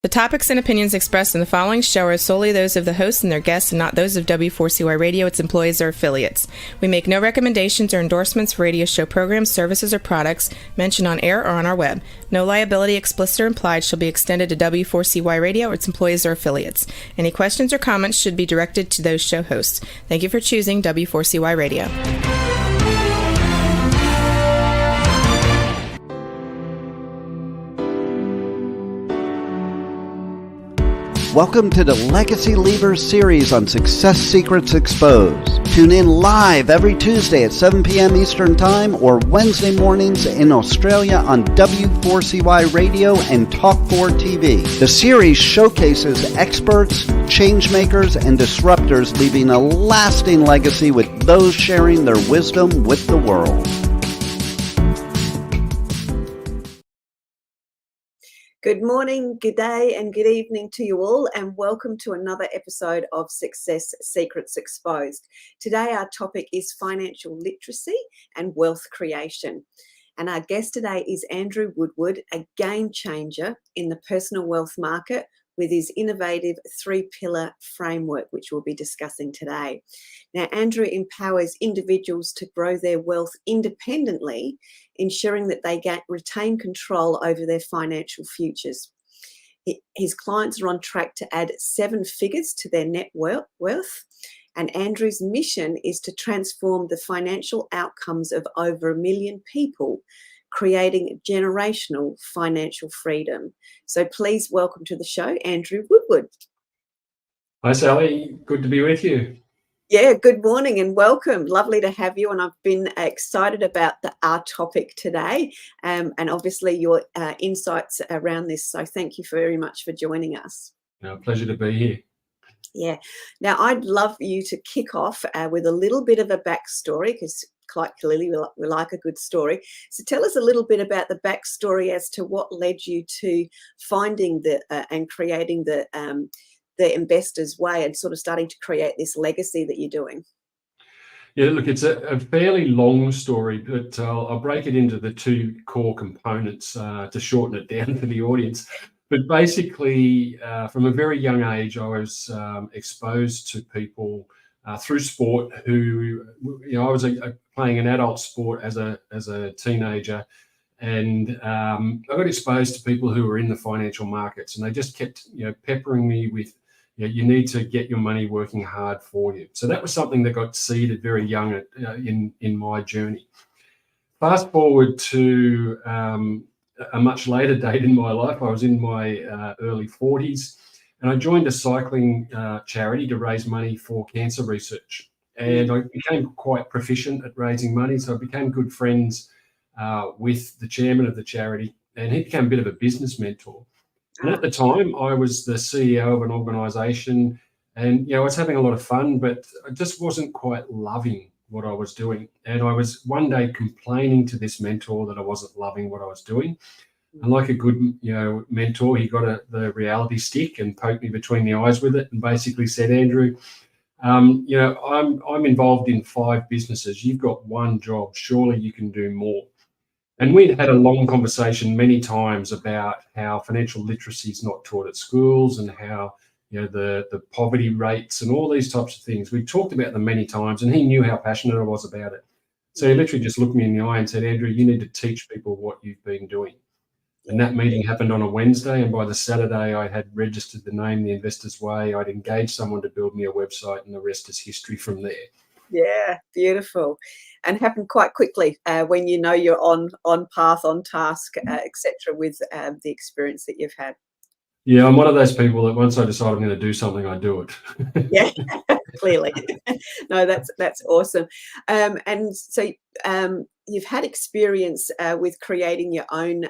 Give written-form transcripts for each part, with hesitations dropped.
The topics and opinions expressed in the following show are solely those of the host and their guests and not those of W4CY Radio, its employees, or affiliates. We make no recommendations or endorsements for radio show programs, services, or products mentioned on air or on our web. No liability, explicit or implied, shall be extended to W4CY Radio or its employees or affiliates. Any questions or comments should be directed to those show hosts. Thank you for choosing W4CY Radio. Welcome to the Legacy Leavers series on Success Secrets Exposed. Tune in live every Tuesday at 7 p.m. Eastern Time or Wednesday mornings in Australia on W4CY Radio and Talk4 TV. The series showcases experts, changemakers, and disruptors leaving a lasting legacy with those sharing their wisdom with the world. Good morning, good day, and good evening to you all, and welcome to another episode of Success Secrets Exposed. Today, our topic is financial literacy and wealth creation. And our guest today is Andrew Woodward, a game changer in the personal wealth market with his innovative three-pillar framework, which we'll be discussing today. Now, Andrew empowers individuals to grow their wealth independently, ensuring that they retain control over their financial futures. His clients are on track to add 7 figures to their net worth, and Andrew's mission is to transform the financial outcomes of over 1 million people, creating generational financial freedom. So please welcome to the show, Andrew Woodward. Hi, Sally. Good to be with you. Yeah, good morning and welcome. Lovely to have you. And I've been excited about our topic today and obviously your insights around this. So thank you very much for joining us. No, pleasure to be here. Yeah. Now, I'd love you to kick off with a little bit of a backstory, because quite clearly we like a good story. So tell us a little bit about the backstory as to what led you to finding and creating the Investor's Way and sort of starting to create this legacy that you're doing. Yeah, look, it's a fairly long story, but I'll break it into the 2 core components to shorten it down for the audience. But basically, from a very young age, I was exposed to people through sport who, I was playing an adult sport as a teenager, and I got exposed to people who were in the financial markets, and they just kept, peppering me with, you need to get your money working hard for you. So that was something that got seeded very young in my journey. Fast forward to a much later date in my life. I was in my early 40s, and I joined a cycling charity to raise money for cancer research. And I became quite proficient at raising money, so I became good friends with the chairman of the charity, and he became a bit of a business mentor. And at the time, I was the CEO of an organisation, and I was having a lot of fun, but I just wasn't quite loving what I was doing. And I was one day complaining to this mentor that I wasn't loving what I was doing. And like a good, mentor, he got the reality stick and poked me between the eyes with it, and basically said, Andrew, I'm involved in 5 businesses. You've got 1 job. Surely you can do more. And we'd had a long conversation many times about how financial literacy is not taught at schools, and how, the poverty rates and all these types of things. We talked about them many times, and he knew how passionate I was about it. So he literally just looked me in the eye and said, Andrew, you need to teach people what you've been doing. And that meeting happened on a Wednesday, and by the Saturday I had registered the name The Investor's Way. I'd engaged someone to build me a website, and the rest is history from there. Yeah, beautiful. And happened quite quickly when you're on path, on task, etc., with the experience that you've had. Yeah, I'm one of those people that once I decide I'm going to do something, I do it. Yeah, clearly. No, that's awesome. And so you've had experience with creating your own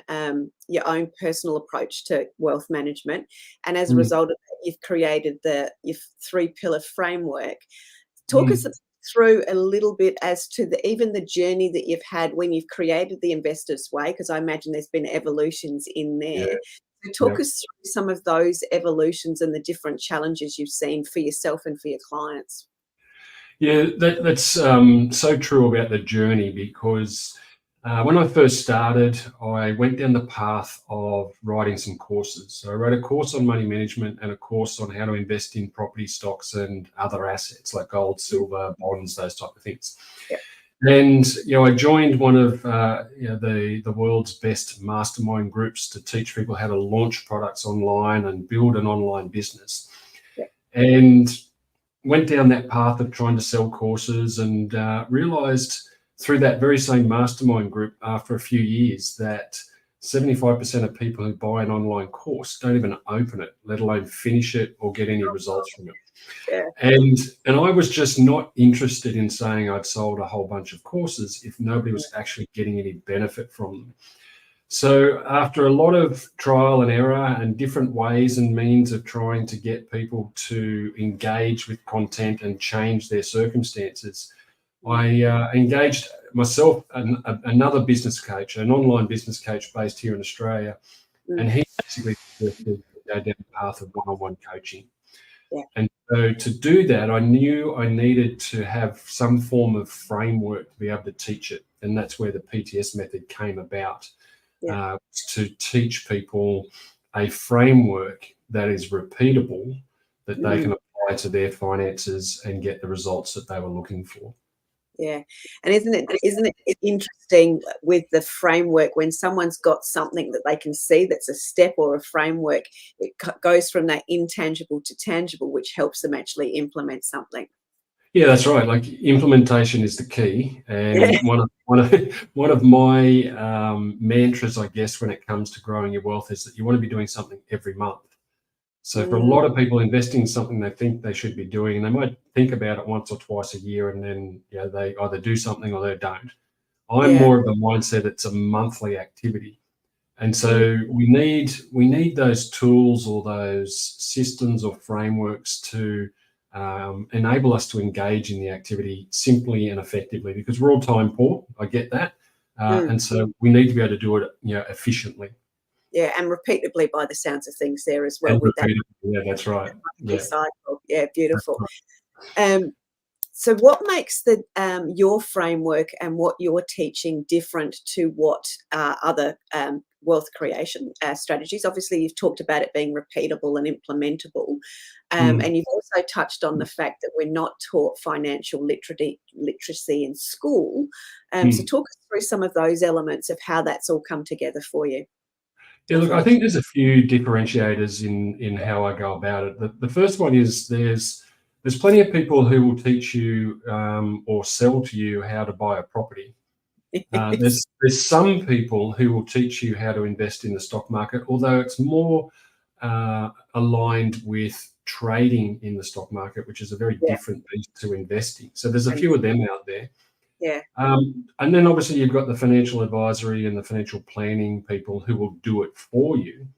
personal approach to wealth management, and as a result of that, you've created your 3-pillar framework. Talk us through a little bit as to even the journey that you've had when you've created the Investor's Way, because I imagine there's been evolutions in there. Yeah. So talk us through some of those evolutions and the different challenges you've seen for yourself and for your clients. Yeah, that's so true about the journey, because When I first started, I went down the path of writing some courses. So I wrote a course on money management and a course on how to invest in property stocks and other assets like gold, silver, bonds, those type of things. Yeah. And I joined one of the world's best mastermind groups to teach people how to launch products online and build an online business. Yeah. And went down that path of trying to sell courses and realized through that very same mastermind group after a few years that 75% of people who buy an online course don't even open it, let alone finish it or get any results from it. Yeah. And I was just not interested in saying I'd sold a whole bunch of courses if nobody was actually getting any benefit from them. So after a lot of trial and error and different ways and means of trying to get people to engage with content and change their circumstances, I engaged myself, another business coach, an online business coach based here in Australia, and he basically suggested go down the path of one-on-one coaching. Yeah. And so to do that, I knew I needed to have some form of framework to be able to teach it, and that's where the PTS method came about. Yeah. To teach people a framework that is repeatable, that they can apply to their finances and get the results that they were looking for. Yeah. And isn't it interesting with the framework when someone's got something that they can see that's a step or a framework, it goes from that intangible to tangible, which helps them actually implement something. Yeah, that's right. Like implementation is the key, and one of my mantras, I guess, when it comes to growing your wealth is that you want to be doing something every month. So for a lot of people, investing in something they think they should be doing, and they might think about it once or twice a year, and then they either do something or they don't. I'm more of the mindset it's a monthly activity, and so we need those tools or those systems or frameworks to enable us to engage in the activity simply and effectively, because we're all time poor. I get that, and so we need to be able to do it, Yeah, efficiently. and repeatably by the sounds of things there as well. And with that, yeah, that's right. Yeah. cycle. Yeah, beautiful. Right. So what makes your framework and what you're teaching different to what other wealth creation strategies? Obviously, you've talked about it being repeatable and implementable. And you've also touched on the fact that we're not taught financial literacy in school. So talk us through some of those elements of how that's all come together for you. Yeah, look, I think there's a few differentiators in how I go about it. The first one is there's plenty of people who will teach you or sell to you how to buy a property. There's some people who will teach you how to invest in the stock market, although it's more aligned with trading in the stock market, which is a very different beast to investing. So there's a few of them out there. Yeah. And then obviously you've got the financial advisory and the financial planning people who will do it for you.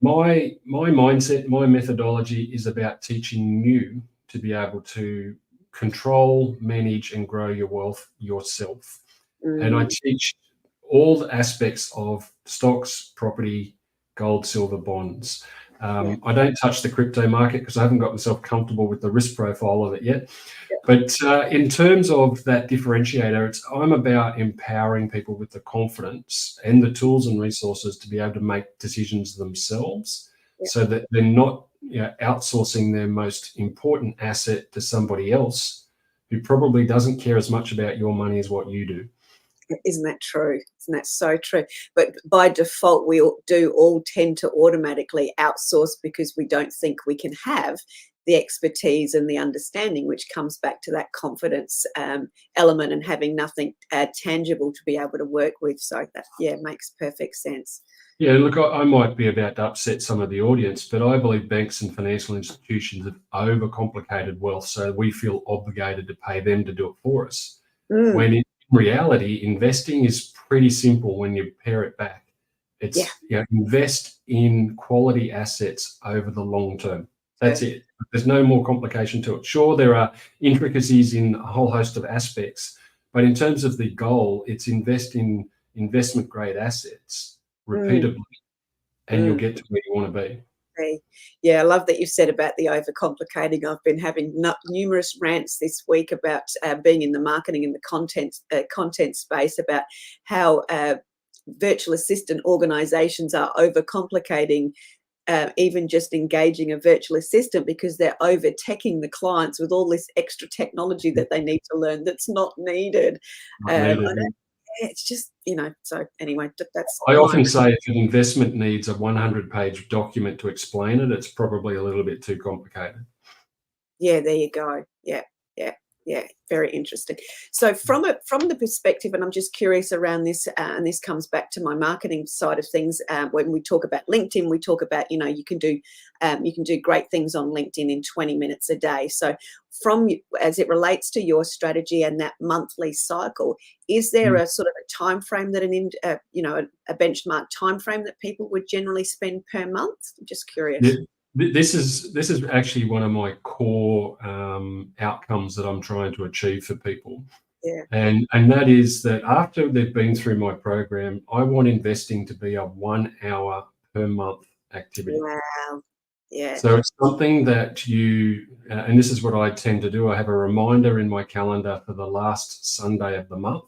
My mindset, my methodology is about teaching you to be able to control, manage, and grow your wealth yourself. And I teach all the aspects of stocks, property, gold, silver, bonds. I don't touch the crypto market because I haven't got myself comfortable with the risk profile of it yet. But in terms of that differentiator, I'm about empowering people with the confidence and the tools and resources to be able to make decisions themselves, so that they're not outsourcing their most important asset to somebody else who probably doesn't care as much about your money as what you do. Isn't that true? Isn't that so true? But by default, we all tend to automatically outsource because we don't think we can have the expertise and the understanding, which comes back to that confidence element and having nothing tangible to be able to work with. So that, makes perfect sense. Yeah, look, I might be about to upset some of the audience, but I believe banks and financial institutions have overcomplicated wealth, so we feel obligated to pay them to do it for us. When in reality, investing is pretty simple when you pare it back. It's invest in quality assets over the long term. That's it. There's no more complication to it. Sure, there are intricacies in a whole host of aspects, but in terms of the goal, it's invest in investment grade assets repeatedly, and you'll get to where you want to be. Yeah, I love that you've said about the overcomplicating. I've been having numerous rants this week about being in the marketing and the content space, about how virtual assistant organizations are overcomplicating even just engaging a virtual assistant, because they're over-teching the clients with all this extra technology that they need to learn that's not needed. It's just, so anyway, that's... I often say if an investment needs a 100-page document to explain it, it's probably a little bit too complicated. Yeah, there you go. Yeah, very interesting. So from the perspective, and I'm just curious around this, and this comes back to my marketing side of things. When we talk about LinkedIn, we talk about, you can do great things on LinkedIn in 20 minutes a day. So as it relates to your strategy and that monthly cycle, is there a sort of a time frame that a benchmark time frame that people would generally spend per month? I'm just curious. Yeah. This is actually one of my core outcomes that I'm trying to achieve for people. Yeah. And that is that after they've been through my program, I want investing to be a 1 hour per month activity. Wow. Yeah. So it's something that and this is what I tend to do. I have a reminder in my calendar for the last Sunday of the month.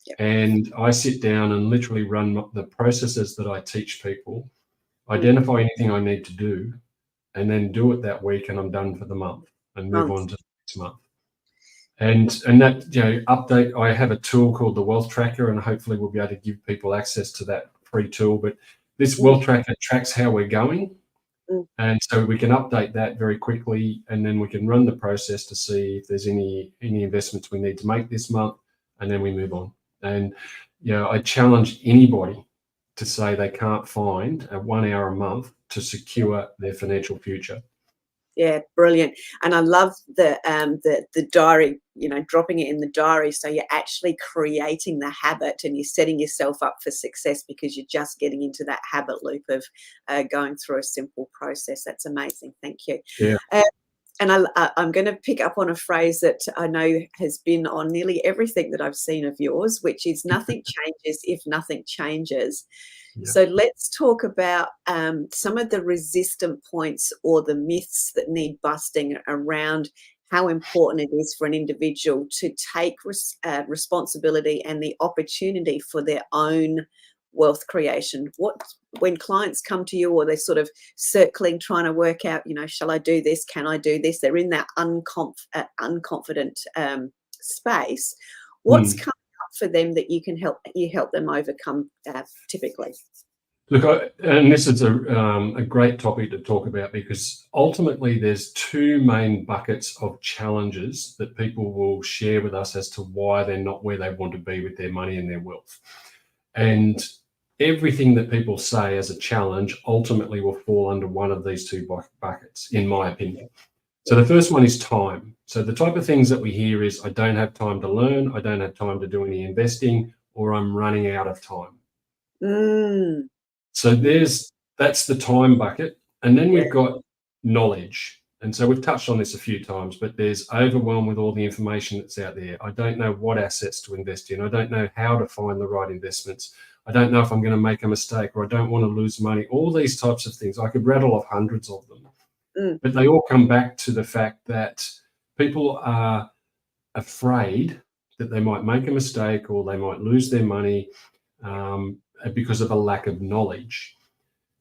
Yep. And I sit down and literally run the processes that I teach people, identify anything I need to do, and then do it that week, and I'm done for the month and move on to the next month. And that, update, I have a tool called the Wealth Tracker, and hopefully we'll be able to give people access to that free tool. But this Wealth Tracker tracks how we're going. And so we can update that very quickly, and then we can run the process to see if there's any investments we need to make this month, and then we move on. And, I challenge anybody to say they can't find a 1 hour a month to secure their financial future. Yeah, brilliant. And I love the diary, dropping it in the diary. So you're actually creating the habit, and you're setting yourself up for success because you're just getting into that habit loop of going through a simple process. That's amazing. Thank you. Yeah. And I'm going to pick up on a phrase that I know has been on nearly everything that I've seen of yours, which is nothing changes if nothing changes. Yeah. So let's talk about some of the resistant points or the myths that need busting around how important it is for an individual to take responsibility and the opportunity for their own wealth creation. When clients come to you, or they're sort of circling, trying to work out, shall I do this? Can I do this? They're in that unconfident space. What's coming up for them that you help them overcome typically? Look, and this is a great topic to talk about, because ultimately there's two main buckets of challenges that people will share with us as to why they're not where they want to be with their money and their wealth. And everything that people say as a challenge ultimately will fall under one of these two buckets, in my opinion. So the first one is time. So the type of things that we hear is, I don't have time to learn, I don't have time to do any investing, or I'm running out of time. So that's the time bucket. And then we've got knowledge. And so we've touched on this a few times, but there's overwhelm with all the information that's out there. I don't know what assets to invest in. I don't know how to find the right investments. I don't know if I'm going to make a mistake, or I don't want to lose money. All these types of things. I could rattle off hundreds of them. But they all come back to the fact that people are afraid that they might make a mistake, or they might lose their money because of a lack of knowledge.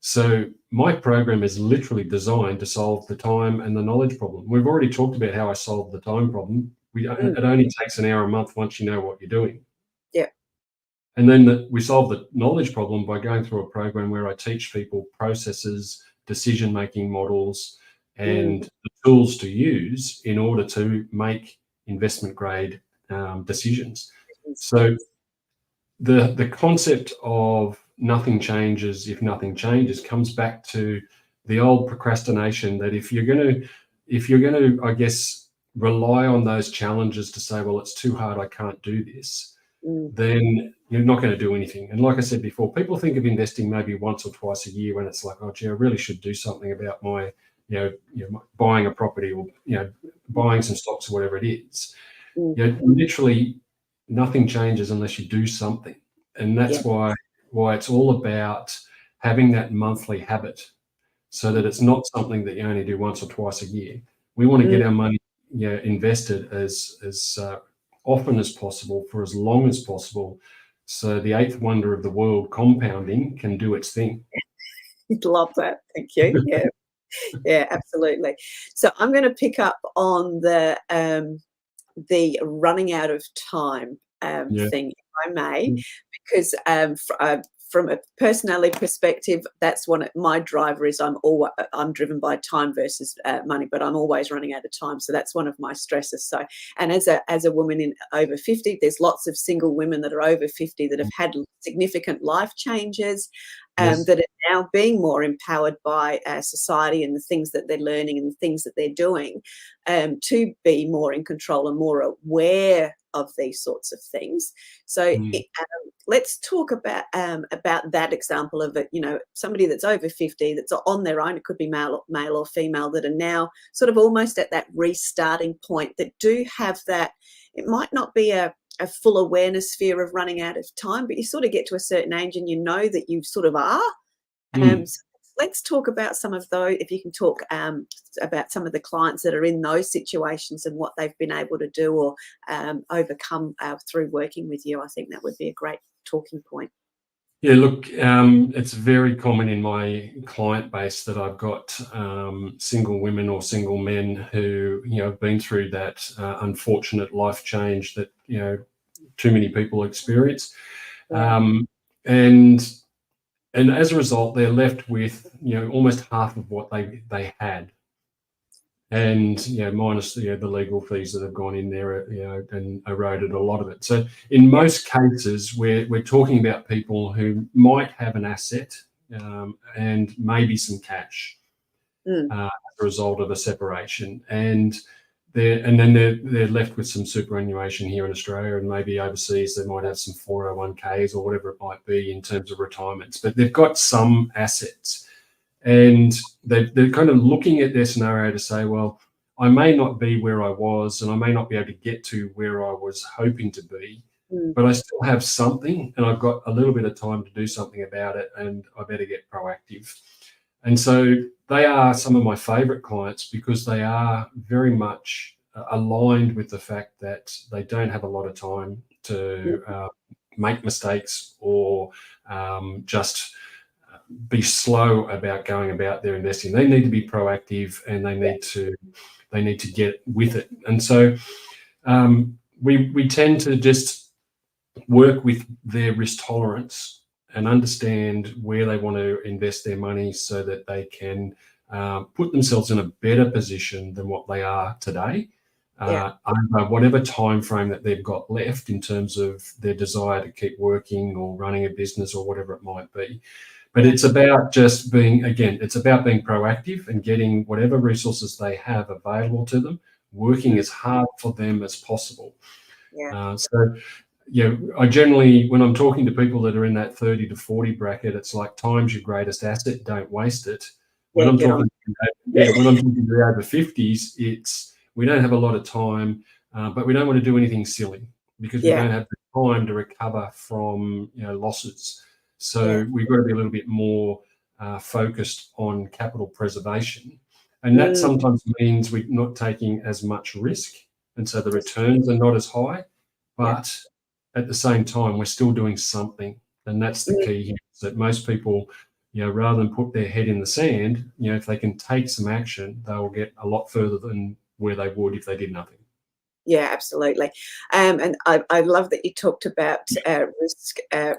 So my program is literally designed to solve the time and the knowledge problem. We've already talked about how I solved the time problem. It only takes an hour a month once you know what you're doing. Yeah. And then we solve the knowledge problem by going through a program where I teach people processes, decision-making models, and the tools to use in order to make investment-grade decisions. So the concept of nothing changes if nothing changes comes back to the old procrastination, that if you're going to, I guess, rely on those challenges to say, well, it's too hard, I can't do this, then you're not going to do anything. And like I said before, people think of investing maybe once or twice a year when it's like, oh, gee, I really should do something about my, buying a property, or, buying some stocks or whatever it is. Literally nothing changes unless you do something. And that's why it's all about having that monthly habit. so that it's not something that you only do once or twice a year. We want to get our money invested as often as possible for as long as possible, so the eighth wonder of the world, compounding, can do its thing. Love that. Thank you. Yeah. Yeah, absolutely. So I'm going to pick up on the running out of time thing, if I may, because from a personality perspective, that's my driver is I'm driven by time versus money, but I'm always running out of time. So that's one of my stresses. So, and as a woman in over 50, there's lots of single women that are over 50 that have had significant life changes, that are now being more empowered by society and the things that they're learning and the things that they're doing, to be more in control and more aware of these sorts of things. So let's talk about that example of it. Somebody that's over 50, that's on their own. It could be male or female, that are now sort of almost at that restarting point, that do have that. It might not be a full awareness fear of running out of time, but you sort of get to a certain age and you know that you sort of are. So let's talk about some of those, if you can talk about some of the clients that are in those situations and what they've been able to do or overcome through working with you. I think that would be a great talking point. Yeah, look, it's very common in my client base that I've got single women or single men who, have been through that unfortunate life change that, too many people experience. And as a result, they're left with, almost half of what they had. And, minus, the legal fees that have gone in there, and eroded a lot of it. So in most cases, we're talking about people who might have an asset and maybe some cash as a result of a separation. And then they're left with some superannuation here in Australia, and maybe overseas they might have some 401ks or whatever it might be in terms of retirements. But they've got some assets. And they're kind of looking at their scenario to say, well, I may not be where I was, and I may not be able to get to where I was hoping to be, but I still have something, and I've got a little bit of time to do something about it, and I better get proactive. And so they are some of my favorite clients because they are very much aligned with the fact that they don't have a lot of time to make mistakes or just be slow about going about their investing. They need to be proactive, and they need to get with it. And so we tend to just work with their risk tolerance and understand where they want to invest their money so that they can put themselves in a better position than what they are today, over whatever time frame that they've got left in terms of their desire to keep working or running a business or whatever it might be. But it's about just it's about being proactive and getting whatever resources they have available to them, working as hard for them as possible. I generally, when I'm talking to people that are in that 30 to 40 bracket, it's like, time's your greatest asset, don't waste it. When I'm talking to the over 50s, it's, we don't have a lot of time, but we don't want to do anything silly because we don't have the time to recover from losses. So we've got to be a little bit more focused on capital preservation. And that sometimes means we're not taking as much risk. And so the returns are not as high, but at the same time, we're still doing something. And that's the key here, is that most people, rather than put their head in the sand, if they can take some action, they will get a lot further than where they would if they did nothing. Yeah, absolutely. And I love that you talked about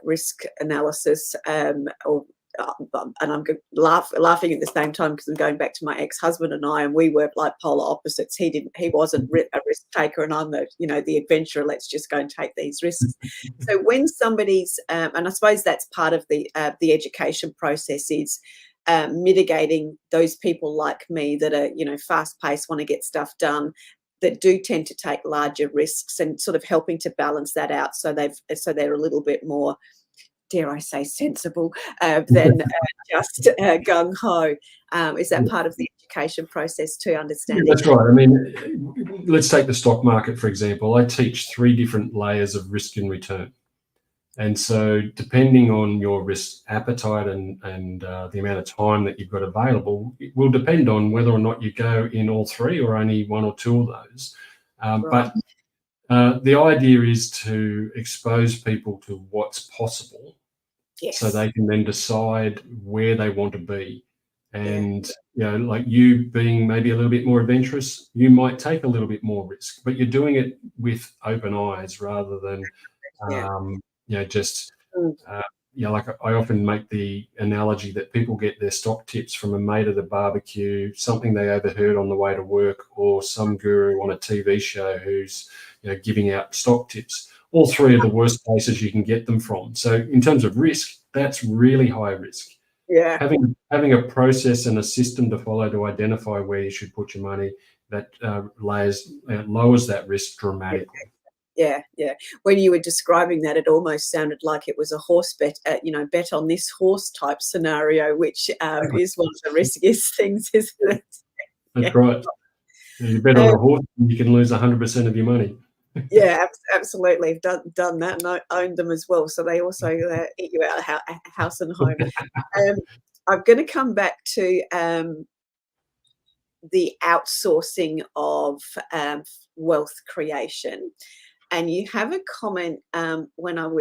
risk analysis, and I'm laughing at the same time because I'm going back to my ex-husband and I, and we were like polar opposites. He wasn't a risk taker, and I'm the adventurer. Let's just go and take these risks. So when somebody's, and I suppose that's part of the education process, is mitigating those people like me that are fast-paced, want to get stuff done, that do tend to take larger risks, and sort of helping to balance that out so they're a little bit more, dare I say, sensible than just gung-ho. Is that part of the education process too, understanding? Yeah, that's right. I mean, let's take the stock market, for example. I teach 3 different layers of risk and return. And so depending on your risk appetite and the amount of time that you've got available, it will depend on whether or not you go in all three or only one or two of those. Right. But the idea is to expose people to what's possible, Yes. so they can then decide where they want to be. And like you being maybe a little bit more adventurous, you might take a little bit more risk, but you're doing it with open eyes rather than just like I often make the analogy that people get their stock tips from a mate at a barbecue, something they overheard on the way to work, or some guru on a TV show who's giving out stock tips. All three are the worst places you can get them from. So in terms of risk, that's really high risk. Yeah. Having a process and a system to follow to identify where you should put your money, that lowers that risk dramatically. Yeah. When you were describing that, it almost sounded like it was a horse bet, bet on this horse type scenario, which is one of the riskiest things, isn't it? That's right. You bet on a horse, and you can lose 100% of your money. Yeah, absolutely. I've done that, and I owned them as well. So they also eat you out of house and home. I'm going to come back to the outsourcing of wealth creation. And you have a comment when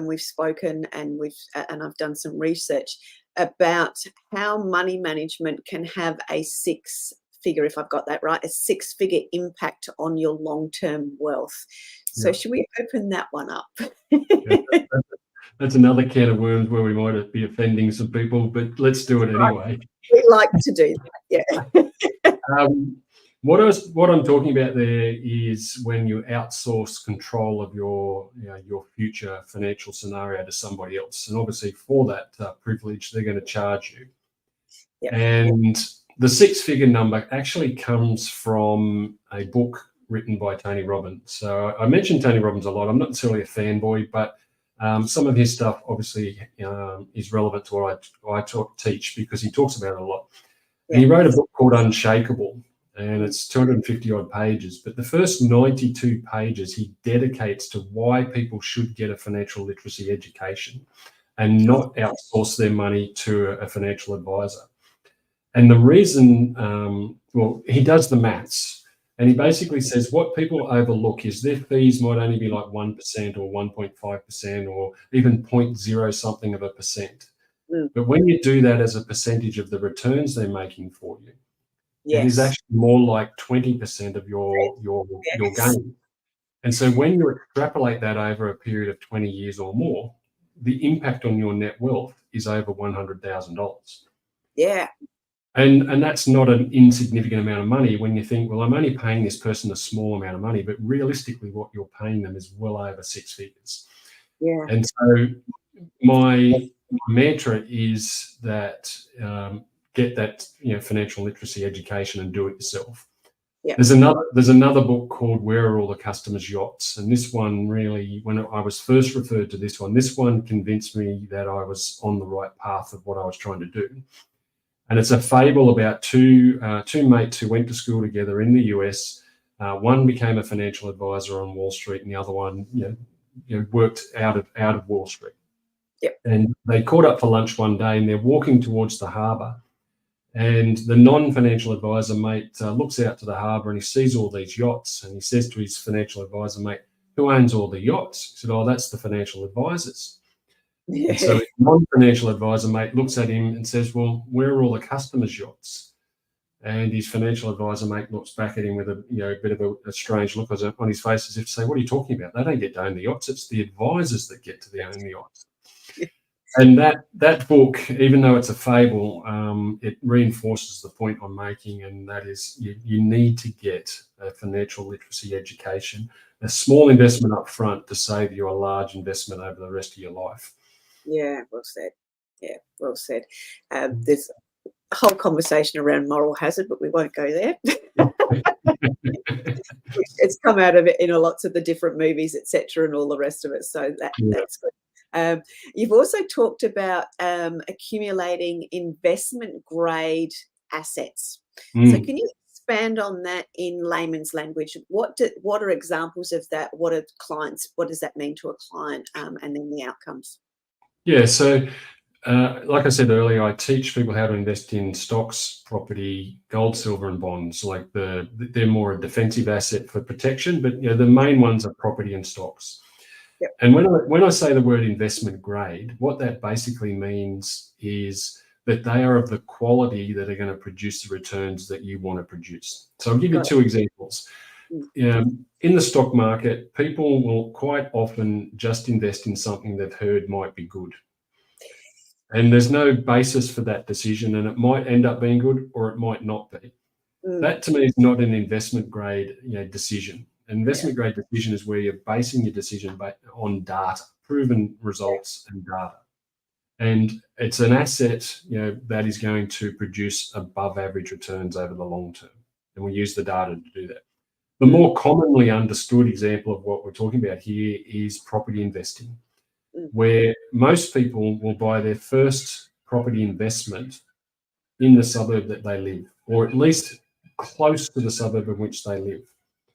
we've spoken and I've done some research about how money management can have a six-figure, if I've got that right, a six-figure impact on your long-term wealth. So should we open that one up? That's another can of worms where we might be offending some people, but let's do it anyway. We like to do that, yeah. What I'm talking about there is when you outsource control of your future financial scenario to somebody else, and obviously for that privilege, they're going to charge you. Yep. And the six-figure number actually comes from a book written by Tony Robbins. So I mentioned Tony Robbins a lot. I'm not necessarily a fanboy, but some of his stuff obviously is relevant to what I teach, because he talks about it a lot. Yeah. And he wrote a book called Unshakable, and it's 250 odd pages. But the first 92 pages he dedicates to why people should get a financial literacy education and not outsource their money to a financial advisor. And the reason, he does the maths. And he basically says what people overlook is their fees might only be like 1% or 1.5% or even 0.0 something of a percent. But when you do that as a percentage of the returns they're making for you, it is actually more like 20% of your gain. And so when you extrapolate that over a period of 20 years or more, the impact on your net wealth is over $100,000. Yeah. And that's not an insignificant amount of money when you think, well, I'm only paying this person a small amount of money, but realistically what you're paying them is well over six figures. Yeah. And so my mantra is that get that financial literacy education and do it yourself. Yeah. There's another book called Where Are All the Customers' Yachts? And this one really, when I was first referred to this one convinced me that I was on the right path of what I was trying to do. And it's a fable about two mates who went to school together in the US. One became a financial advisor on Wall Street, and the other one, worked out of Wall Street. Yep. And they caught up for lunch one day, and they're walking towards the harbour. And the non-financial advisor mate looks out to the harbour and he sees all these yachts, and he says to his financial advisor mate, "Who owns all the yachts?" He said, "Oh, that's the financial advisors." And so his non-financial advisor mate looks at him and says, "Well, where are all the customers' yachts?" And his financial advisor mate looks back at him with a bit of a strange look on his face, as if to say, "What are you talking about? They don't get to own the yachts. It's the advisors that get to own the yachts." And that book, even though it's a fable, it reinforces the point I'm making, and that is you need to get a financial literacy education, a small investment up front to save you a large investment over the rest of your life. Yeah, well said. Yeah, well said. There's a whole conversation around moral hazard, but we won't go there. It's come out of it in lots of the different movies, etc., and all the rest of it. So that's good. You've also talked about accumulating investment grade assets. So can you expand on that in layman's language? What are examples of that? What does that mean to a client, and then the outcomes? Yeah, so like I said earlier, I teach people how to invest in stocks, property, gold, silver, and bonds. Like they're more a defensive asset for protection, but the main ones are property and stocks. Yep. And when I say the word investment grade, what that basically means is that they are of the quality that are going to produce the returns that you want to produce. So I'll give you two examples. In the stock market, people will quite often just invest in something they've heard might be good. And there's no basis for that decision, and it might end up being good or it might not be. That to me is not an investment grade decision. An investment grade decision is where you're basing your decision on data, proven results and data. And it's an asset that is going to produce above average returns over the long term. And we use the data to do that. The more commonly understood example of what we're talking about here is property investing, where most people will buy their first property investment in the suburb that they live, or at least close to the suburb in which they live.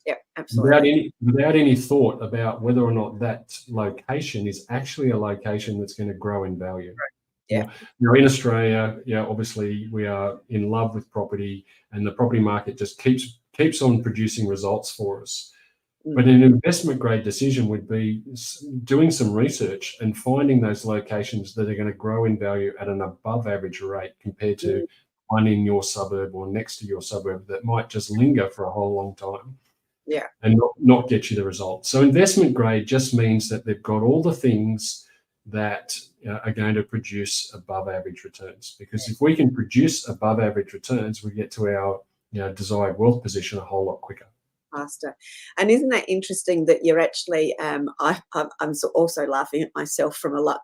Yeah, absolutely. Without any thought about whether or not that location is actually a location that's going to grow in value. Right. Yeah. In Australia, obviously we are in love with property, and the property market just keeps on producing results for us. But an investment grade decision would be doing some research and finding those locations that are going to grow in value at an above average rate compared to one in your suburb or next to your suburb that might just linger for a whole long time. Yeah. And not get you the results. So investment grade just means that they've got all the things that are going to produce above average returns. Because if we can produce above average returns, we get to our desired wealth position a whole lot quicker. Faster. And isn't that interesting that you're actually, I'm also laughing at myself from a luck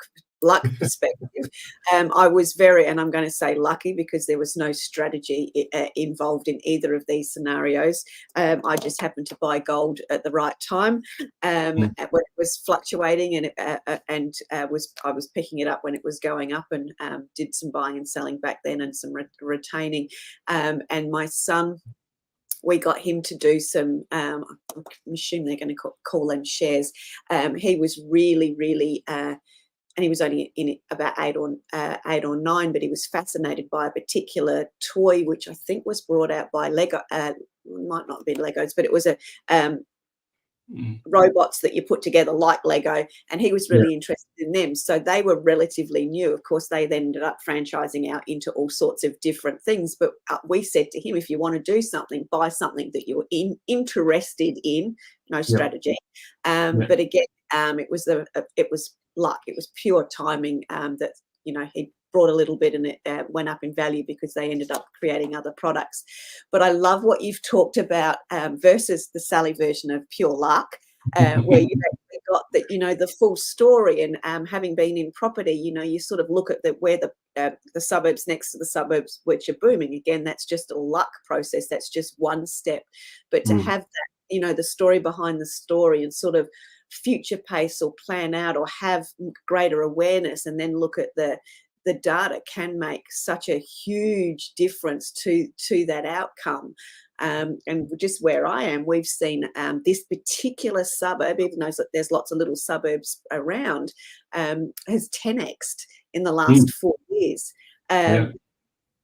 perspective. I was very, and I'm going to say lucky, because there was no strategy involved in either of these scenarios. I just happened to buy gold at the right time when it was fluctuating, and I was picking it up when it was going up, and did some buying and selling back then, and some retaining. And my son, we got him to do some, I'm assuming they're going to call them shares. He was really, and he was only in about 8 or 9, but he was fascinated by a particular toy, which I think was brought out by Lego. Might not be Legos, but it was a robots that you put together like Lego, and he was really interested in them. So they were relatively new. Of course, they then ended up franchising out into all sorts of different things. But we said to him, if you want to do something, buy something that you're interested in. No strategy. But again, it was luck. It was pure timing that he brought a little bit, and it went up in value because they ended up creating other products. But I love what you've talked about versus the Sally version of pure luck, where you actually got the full story. And having been in property, you sort of look at where the suburbs next to the suburbs which are booming. Again, that's just a luck process. That's just one step. But to have that, the story behind the story, and sort of future pace or plan out or have greater awareness, and then look at the data, can make such a huge difference to that outcome. And just where I am, we've seen this particular suburb, even though there's lots of little suburbs around, has 10x'd in the last 4 years. And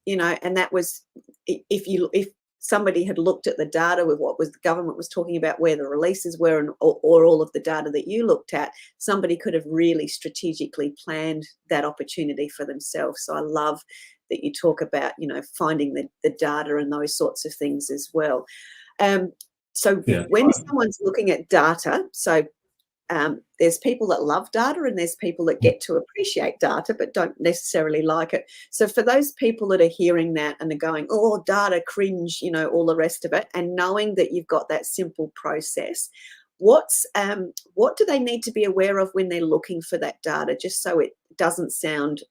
that was, if somebody had looked at the data with what the government was talking about, where the releases were, or all of the data that you looked at, somebody could have really strategically planned that opportunity for themselves. So I love that you talk about, finding the data and those sorts of things as well. When someone's looking at data, there's people that love data, and there's people that get to appreciate data but don't necessarily like it. So for those people that are hearing that and are going, oh, data, cringe, all the rest of it, and knowing that you've got that simple process, what do they need to be aware of when they're looking for that data, just so it doesn't sound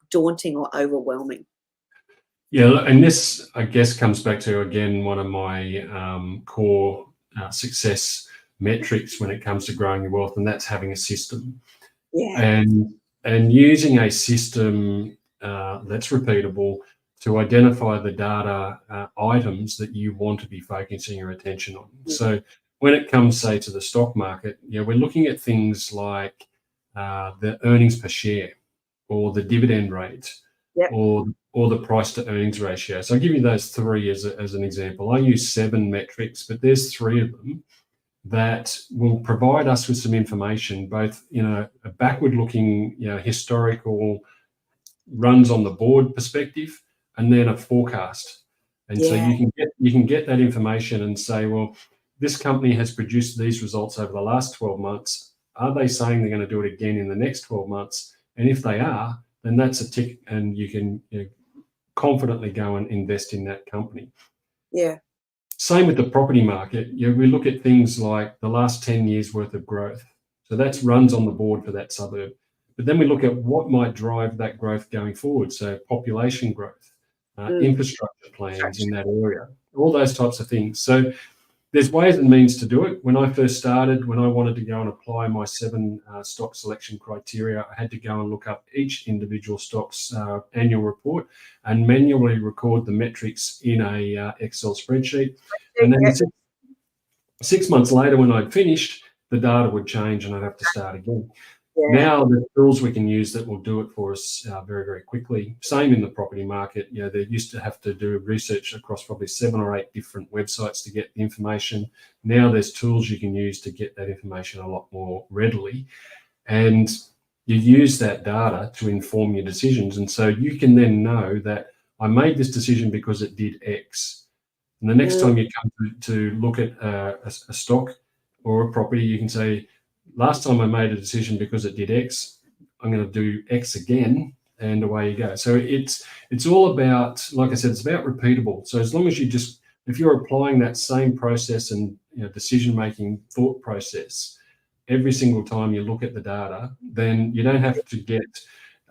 daunting or overwhelming? Yeah, and this, I guess, comes back to, again, one of my core success metrics when it comes to growing your wealth, and that's having a system. And using a system that's repeatable to identify the data items that you want to be focusing your attention on. So when it comes, say, to the stock market, we're looking at things like the earnings per share, or the dividend rate, or the price to earnings ratio. So I'll give you those three as an example. I use 7 metrics, but there's 3 of them that will provide us with some information, both a backward-looking, historical runs on the board perspective, and then a forecast. And so you can get that information and say, well, this company has produced these results over the last 12 months. Are they saying they're going to do it again in the next 12 months? And if they are, then that's a tick, and you can confidently go and invest in that company. Yeah. Same with the property market. We look at things like the last 10 years worth of growth. So that runs on the board for that suburb. But then we look at what might drive that growth going forward. So population growth, infrastructure plans in that area, all those types of things. So there's ways and means to do it. When I first started, when I wanted to go and apply my 7 stock selection criteria, I had to go and look up each individual stock's annual report and manually record the metrics in a Excel spreadsheet. And then 6 months later, when I'd finished, the data would change and I'd have to start again. Now the tools we can use that will do it for us very, very quickly. Same in the property market. They used to have to do research across probably 7 or 8 different websites to get the information. Now there's tools you can use to get that information a lot more readily. And you use that data to inform your decisions. And so you can then know that I made this decision because it did X. And the next time you come to look at a stock or a property, you can say, last time I made a decision because it did X, I'm going to do X again, and away you go. So it's all about, like I said, it's about repeatable. So as long as if you're applying that same process and decision-making thought process every single time you look at the data, then you don't have to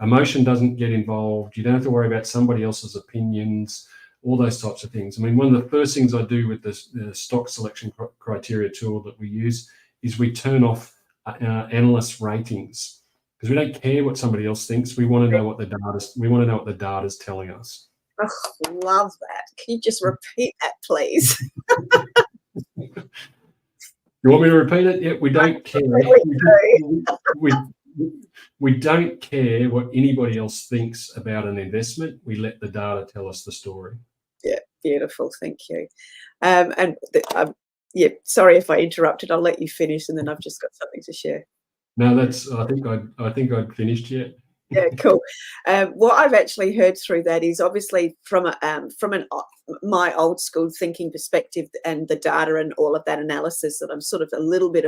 emotion doesn't get involved. You don't have to worry about somebody else's opinions, all those types of things. I mean, one of the first things I do with the stock selection criteria tool that we use is we turn off analyst ratings, because we don't care what somebody else thinks. We want to know what the data's telling us. Oh, love that. Can you just repeat that, please? You want me to repeat it? Yeah, we don't care. We don't care what anybody else thinks about an investment. We let the data tell us the story. Yeah, beautiful. Thank you. Sorry if I interrupted. I'll let you finish, and then I've just got something to share. No, I think I'd finished yet. Yeah, cool. What I've actually heard through that is obviously from my old school thinking perspective and the data and all of that analysis that I'm sort of a little bit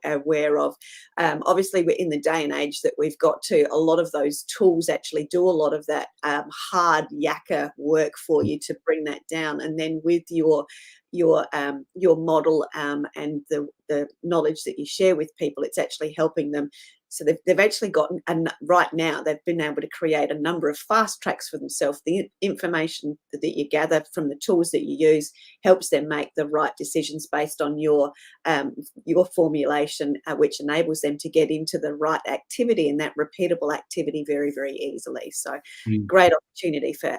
aware of. Obviously, we're in the day and age that we've got to. A lot of those tools actually do a lot of that hard yakka work for you to bring that down, and then with your model and the knowledge that you share with people, it's actually helping them. So they've actually gotten, and right now they've been able to create a number of fast tracks for themselves. The information that you gather from the tools that you use helps them make the right decisions based on your formulation, which enables them to get into the right activity and that repeatable activity very, very easily. So great opportunity for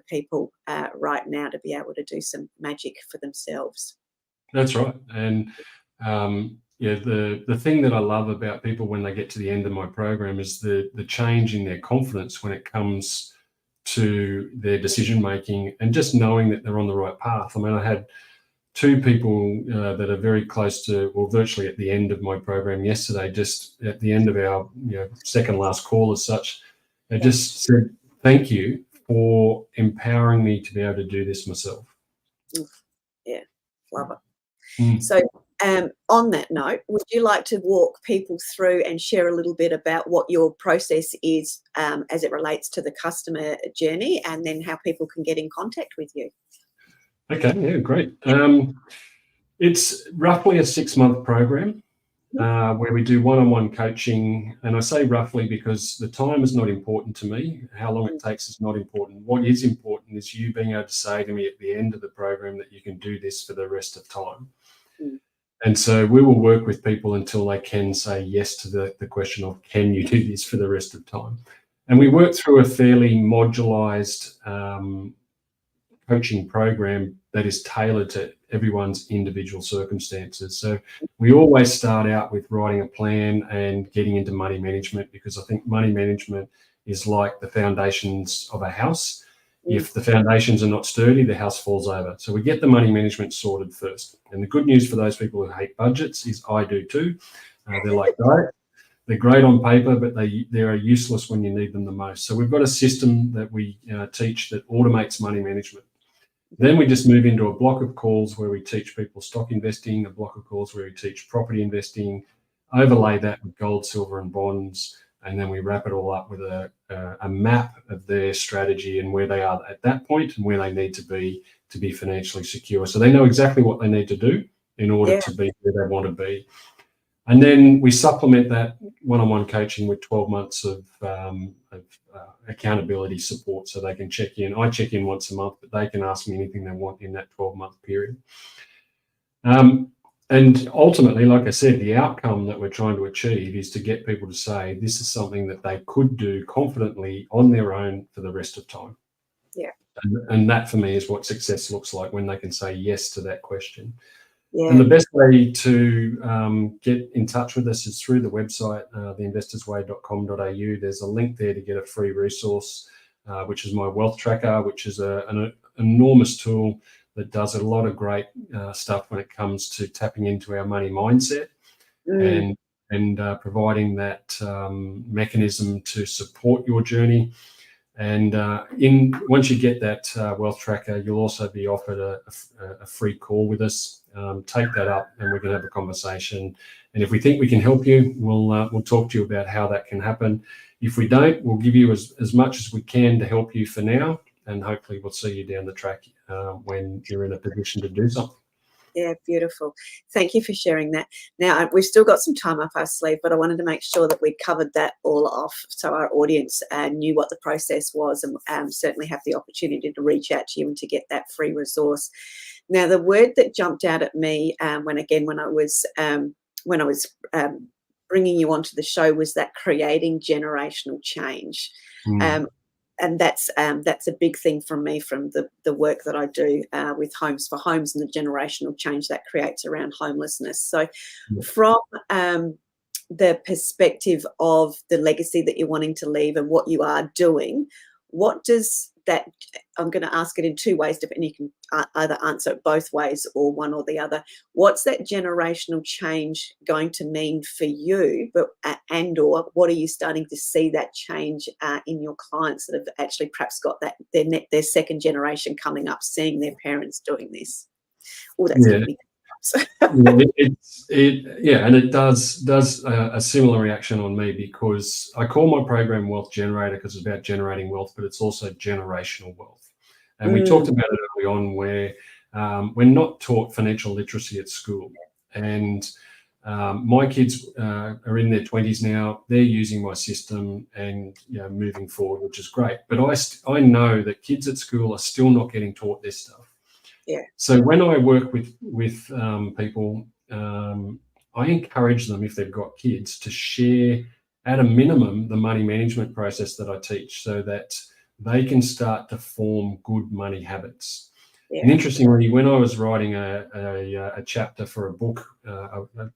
people right now to be able to do some magic for themselves. That's right. And the thing that I love about people when they get to the end of my program is the change in their confidence when it comes to their decision making and just knowing that they're on the right path. I mean, I had 2 people that are very close to, or virtually at the end of my program yesterday, just at the end of our second last call as such, they just said, thank you for empowering me to be able to do this myself. Yeah, love it. So on that note, would you like to walk people through and share a little bit about what your process is as it relates to the customer journey, and then how people can get in contact with you? Okay, yeah, great. It's roughly a 6-month program where we do one-on-one coaching. And I say roughly because the time is not important to me. How long it takes is not important. What is important is you being able to say to me at the end of the program that you can do this for the rest of time. And so we will work with people until they can say yes to the question of, can you do this for the rest of time? And we work through a fairly modularized coaching program that is tailored to everyone's individual circumstances. So we always start out with writing a plan and getting into money management, because I think money management is like the foundations of a house. If the foundations are not sturdy, the house falls over. So we get the money management sorted first. And the good news for those people who hate budgets is I do too. They're like diet. They're great on paper, but they are useless when you need them the most. So we've got a system that we teach that automates money management. Then we just move into a block of calls where we teach people stock investing, a block of calls where we teach property investing, overlay that with gold, silver, and bonds, and then we wrap it all up with a map of their strategy and where they are at that point and where they need to be financially secure. So they know exactly what they need to do in order to be where they want to be. And then we supplement that one-on-one coaching with 12 months of accountability support, so they can check in. I check in once a month, but they can ask me anything they want in that 12-month period. And ultimately, like I said, the outcome that we're trying to achieve is to get people to say this is something that they could do confidently on their own for the rest of time. Yeah. And that for me is what success looks like, when they can say yes to that question. Yeah. And the best way to get in touch with us is through the website, theinvestorsway.com.au. There's a link there to get a free resource, which is my wealth tracker, which is an enormous tool that does a lot of great stuff when it comes to tapping into our money mindset and providing that mechanism to support your journey. And once you get that wealth tracker, you'll also be offered a free call with us. Take that up, and we can have a conversation. And if we think we can help you, we'll talk to you about how that can happen. If we don't, we'll give you as much as we can to help you for now, and hopefully we'll see you down the track when you're in a position to do something. Yeah, beautiful. Thank you for sharing that. Now, we've still got some time up our sleeve, but I wanted to make sure that we covered that all off so our audience knew what the process was, and certainly have the opportunity to reach out to you and to get that free resource. Now, the word that jumped out at me when I was bringing you onto the show was that creating generational change. And that's a big thing from me, from the work that I do with Homes for Homes and the generational change that creates around homelessness. So from the perspective of the legacy that you're wanting to leave and what you are doing, what does that, I'm going to ask it in two ways, and you can either answer it both ways or one or the other. What's that generational change going to mean for you, or what are you starting to see that change in your clients that have actually perhaps got that their second generation coming up, seeing their parents doing this? Oh, that's going to be and it does a similar reaction on me, because I call my program Wealth Generator because it's about generating wealth, but it's also generational wealth. And we talked about it early on, where we're not taught financial literacy at school. And my kids are in their 20s now. They're using my system and moving forward, which is great. But I know that kids at school are still not getting taught this stuff. Yeah. So when I work with people, I encourage them, if they've got kids, to share at a minimum the money management process that I teach, so that they can start to form good money habits. Yeah. And interestingly, when I was writing a chapter for a book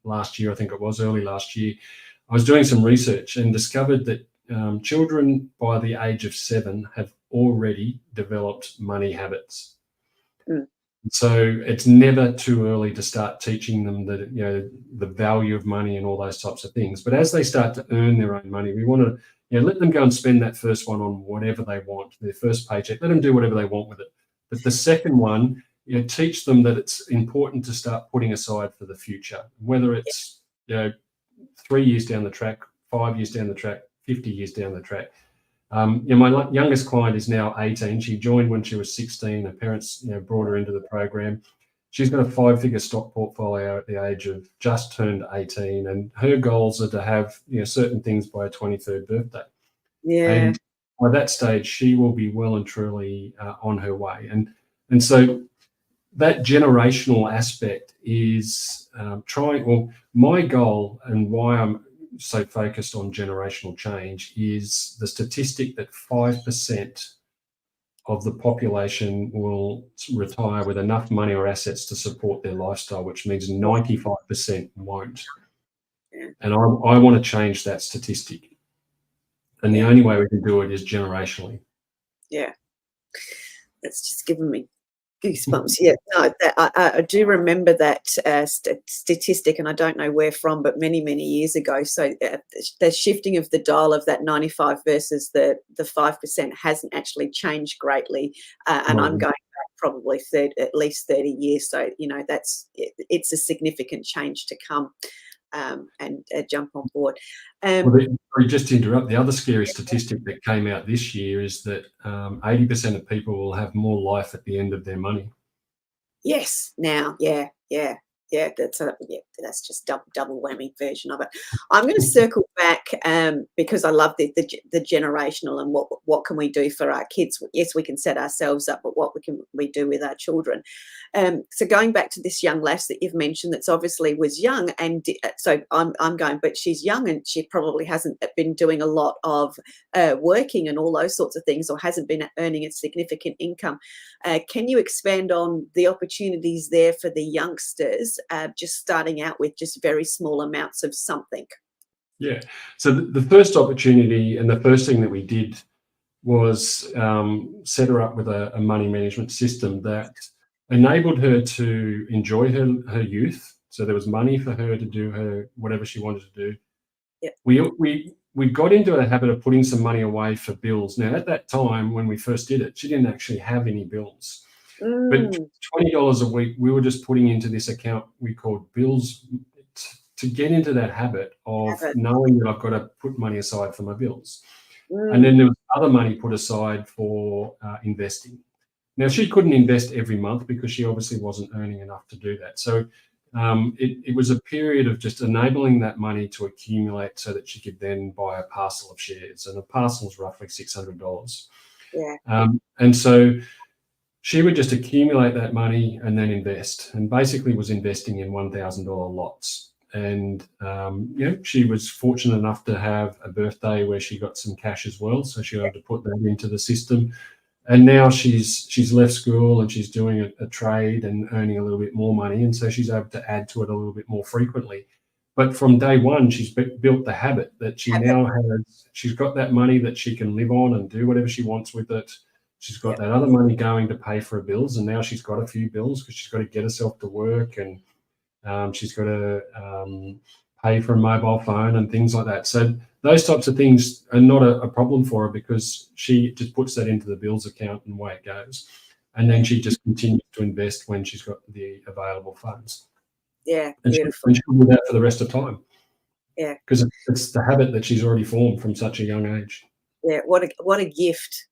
last year, I think it was early last year, I was doing some research and discovered that children by the age of 7 have already developed money habits. So it's never too early to start teaching them the value of money and all those types of things. But as they start to earn their own money, we want to let them go and spend that first one on whatever they want, their first paycheck. Let them do whatever they want with it. But the second one, teach them that it's important to start putting aside for the future, whether it's 3 years down the track, 5 years down the track, 50 years down the track. My youngest client is now 18. She joined when she was 16. Her parents, brought her into the program. She's got a 5-figure stock portfolio at the age of just turned 18, and her goals are to have certain things by her 23rd birthday. Yeah. And by that stage, she will be well and truly on her way. And so that generational aspect is my goal, and why I'm so focused on generational change is the statistic that 5% of the population will retire with enough money or assets to support their lifestyle, which means 95% won't. Yeah. And I want to change that statistic. And the only way we can do it is generationally. Yeah. That's just given me goosebumps. Yeah, no, I do remember that statistic, and I don't know where from, but many years ago. So the shifting of the dial of that 95 versus the 5% hasn't actually changed greatly, and I'm going back probably at least 30 years. So it's a significant change to come. And jump on board. Just to interrupt, the other scary statistic that came out this year is that 80% of people will have more life at the end of their money. Yes, now, yeah. That's just double whammy version of it. I'm going to circle back because I love the generational and what can we do for our kids. Yes, we can set ourselves up, but what we do with our children. So going back to this young lass that you've mentioned, that's obviously was young, and so I'm going, but she's young and she probably hasn't been doing a lot of working and all those sorts of things, or hasn't been earning a significant income. Can you expand on the opportunities there for the youngsters? Just starting out with just very small amounts of something. Yeah. So the first opportunity and the first thing that we did was set her up with a money management system that enabled her to enjoy her youth. So there was money for her to do her whatever she wanted to do. Yeah. We got into a habit of putting some money away for bills. Now, at that time when we first did it, she didn't actually have any bills. But $20 a week, we were just putting into this account we called bills to get into that habit of knowing that I've got to put money aside for my bills. And then there was other money put aside for investing. Now, she couldn't invest every month because she obviously wasn't earning enough to do that. So it was a period of just enabling that money to accumulate so that she could then buy a parcel of shares. And a parcel is roughly $600. Yeah. And so she would just accumulate that money and then invest, and basically was investing in $1,000 lots. And she was fortunate enough to have a birthday where she got some cash as well, so she had to put that into the system. And now she's left school and she's doing a trade and earning a little bit more money, and so she's able to add to it a little bit more frequently. But from day one, she's built the habit that she now has. She's got that money that she can live on and do whatever she wants with it. She's got that other money going to pay for her bills, and now she's got a few bills because she's got to get herself to work, and she's got to pay for a mobile phone and things like that. So those types of things are not a problem for her because she just puts that into the bills account and away it goes. And then she just continues to invest when she's got the available funds. Yeah, and beautiful. She can do that for the rest of time. Yeah. Because it's the habit that she's already formed from such a young age. Yeah, what a gift.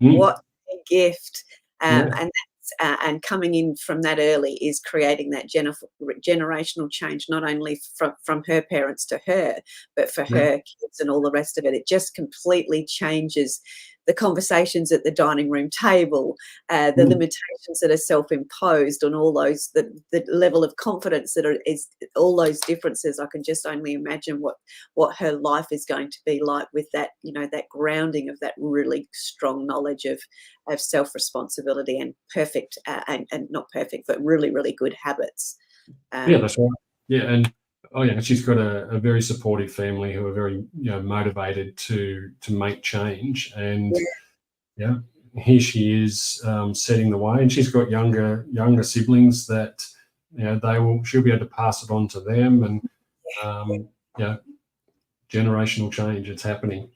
What a gift. And coming in from that early is creating that generational change, not only from her parents to her, but for her kids and all the rest of it. It just completely changes the conversations at the dining room table, the limitations that are self-imposed on all those, the level of confidence that is all those differences. I can just only imagine what her life is going to be like with that, that grounding of that really strong knowledge of self-responsibility and perfect and not perfect, but really, really good habits. Yeah, that's right. Yeah, and she's got a very supportive family who are very motivated to make change, and here she is setting the way, and she's got younger siblings that she'll be able to pass it on to them, and generational change, it's happening.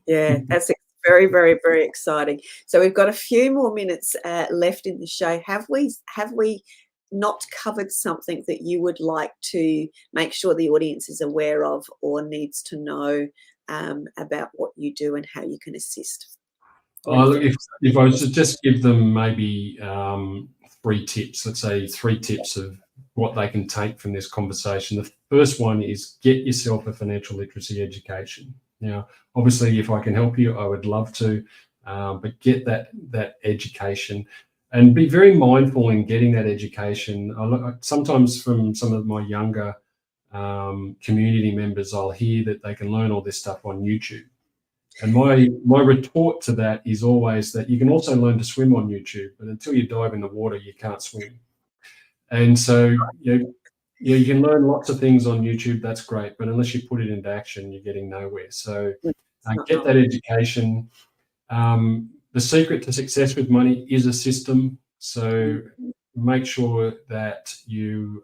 Yeah, that's very, very, very exciting. So we've got a few more minutes left in the show. Have we not covered something that you would like to make sure the audience is aware of or needs to know about what you do and how you can assist? If I was to just give them maybe 3 tips, let's say 3 tips of what they can take from this conversation. The first one is get yourself a financial literacy education. Now, obviously, if I can help you, I would love to, but get that education. And be very mindful in getting that education. Sometimes from some of my younger community members, I'll hear that they can learn all this stuff on YouTube. And my retort to that is always that you can also learn to swim on YouTube, but until you dive in the water, you can't swim. And so you can learn lots of things on YouTube. That's great, but unless you put it into action, you're getting nowhere. So get that education. The secret to success with money is a system. So make sure that you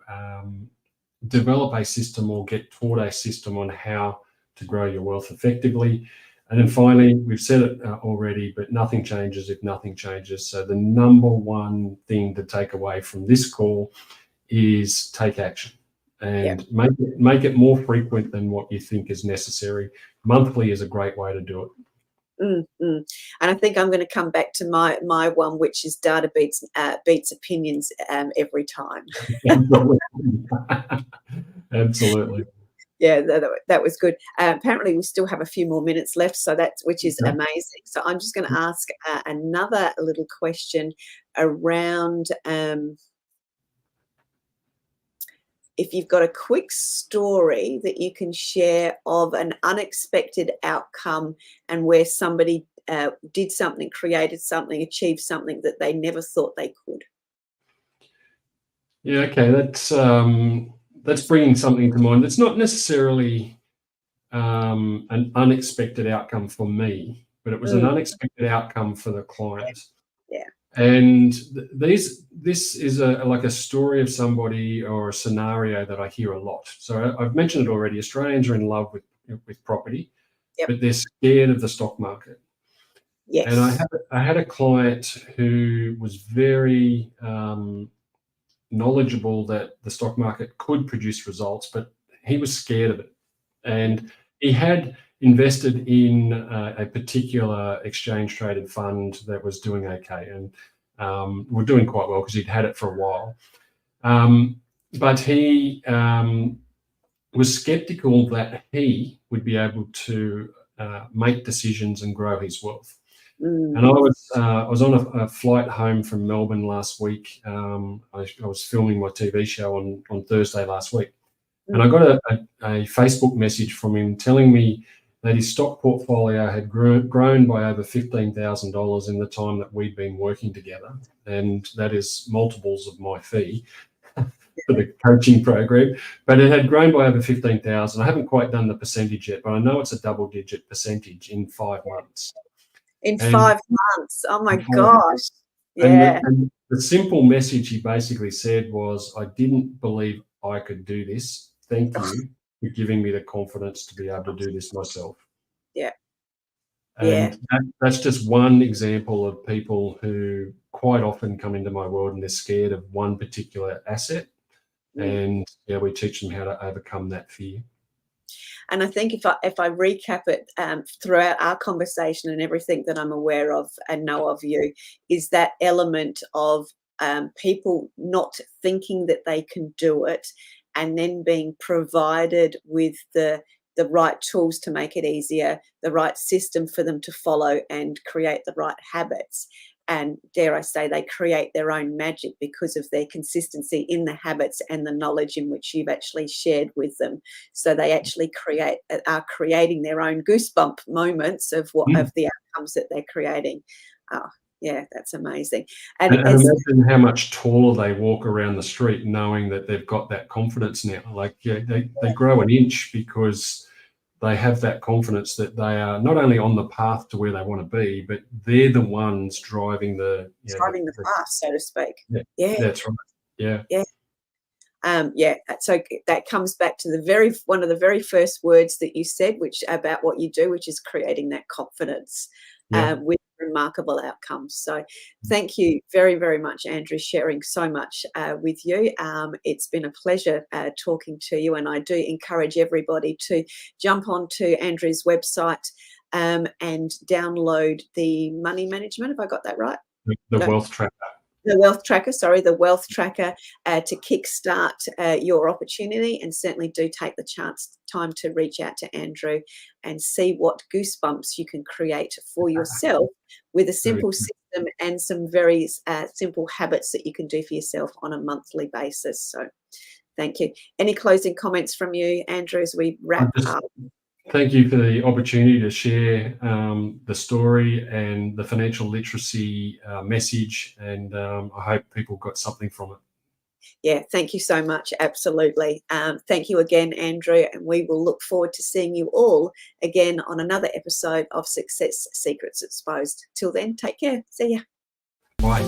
develop a system or get taught a system on how to grow your wealth effectively. And then finally, we've said it already, but nothing changes if nothing changes. So the number one thing to take away from this call is take action and make it more frequent than what you think is necessary. Monthly is a great way to do it. And I think I'm going to come back to my one, which is data beats opinions every time. Absolutely. Yeah, that was good. Apparently, we still have a few more minutes left, so which is amazing. So I'm just going to ask another little question around if you've got a quick story that you can share of an unexpected outcome and where somebody did something, created something, achieved something that they never thought they could. Yeah, okay, that's bringing something to mind. It's not necessarily an unexpected outcome for me, but it was an unexpected outcome for the client. Yeah. And this is like a story of somebody or a scenario that I hear a lot. So I've mentioned it already. Australians are in love with property, but they're scared of the stock market. Yes. And I had a client who was very knowledgeable that the stock market could produce results, but he was scared of it. And he had invested in a particular exchange traded fund that was doing okay, and we're doing quite well because he'd had it for a while. But he was skeptical that he would be able to make decisions and grow his wealth. And I was on a flight home from Melbourne last week. I was filming my TV show on Thursday last week. And I got a Facebook message from him telling me that his stock portfolio had grown by over $15,000 in the time that we'd been working together. And that is multiples of my fee for the coaching program. But it had grown by over 15,000. I haven't quite done the percentage yet, but I know it's a double-digit percentage in 5 months. In 5 months. Oh my gosh. Yeah. And the simple message he basically said was, I didn't believe I could do this. Thank you for giving me the confidence to be able to do this myself. Yeah. And that's just one example of people who quite often come into my world and they're scared of one particular asset. And we teach them how to overcome that fear. And I think if I recap it throughout our conversation and everything that I'm aware of and know of you, is that element of people not thinking that they can do it, and then being provided with the right tools to make it easier, the right system for them to follow and create the right habits. And dare I say, they create their own magic because of their consistency in the habits and the knowledge in which you've actually shared with them. So they actually are creating their own goosebump moments of the outcomes that they're creating. Oh, yeah, that's amazing. And imagine how much taller they walk around the street knowing that they've got that confidence now. Like they grow an inch because they have that confidence that they are not only on the path to where they want to be, but they're the ones driving the path, so to speak. Yeah, that's right. Yeah. So that comes back to one of the very first words that you said, which about what you do, which is creating that confidence with remarkable outcomes. So thank you very, very much, Andrew, sharing so much with you. It's been a pleasure talking to you, and I do encourage everybody to jump onto Andrew's website and download the money management. Have I got that right? The Wealth Tracker. The Wealth Tracker to kickstart your opportunity, and certainly do take the time to reach out to Andrew and see what goosebumps you can create for yourself with a simple system and some very simple habits that you can do for yourself on a monthly basis. So Thank you. Any closing comments from you, Andrew, as we wrap up? Thank you for the opportunity to share the story and the financial literacy message, and I hope people got something from it. Yeah, thank you so much. Absolutely. Thank you again, Andrew, and we will look forward to seeing you all again on another episode of Success Secrets Exposed. Till then, take care. See ya. Bye.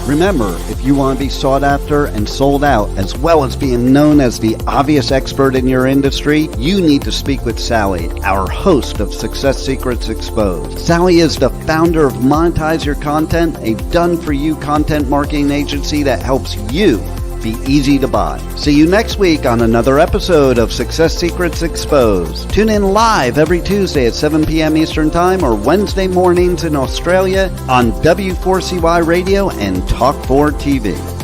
Remember, if you want to be sought after and sold out, as well as being known as the obvious expert in your industry, you need to speak with Sally, our host of Success Secrets Exposed. Sally is the founder of Monetize Your Content, a done-for-you content marketing agency that helps you be easy to buy. See you next week on another episode of Success Secrets Exposed. Tune in live every Tuesday at 7 p.m. Eastern Time or Wednesday mornings in Australia on W4CY Radio and Talk4 TV.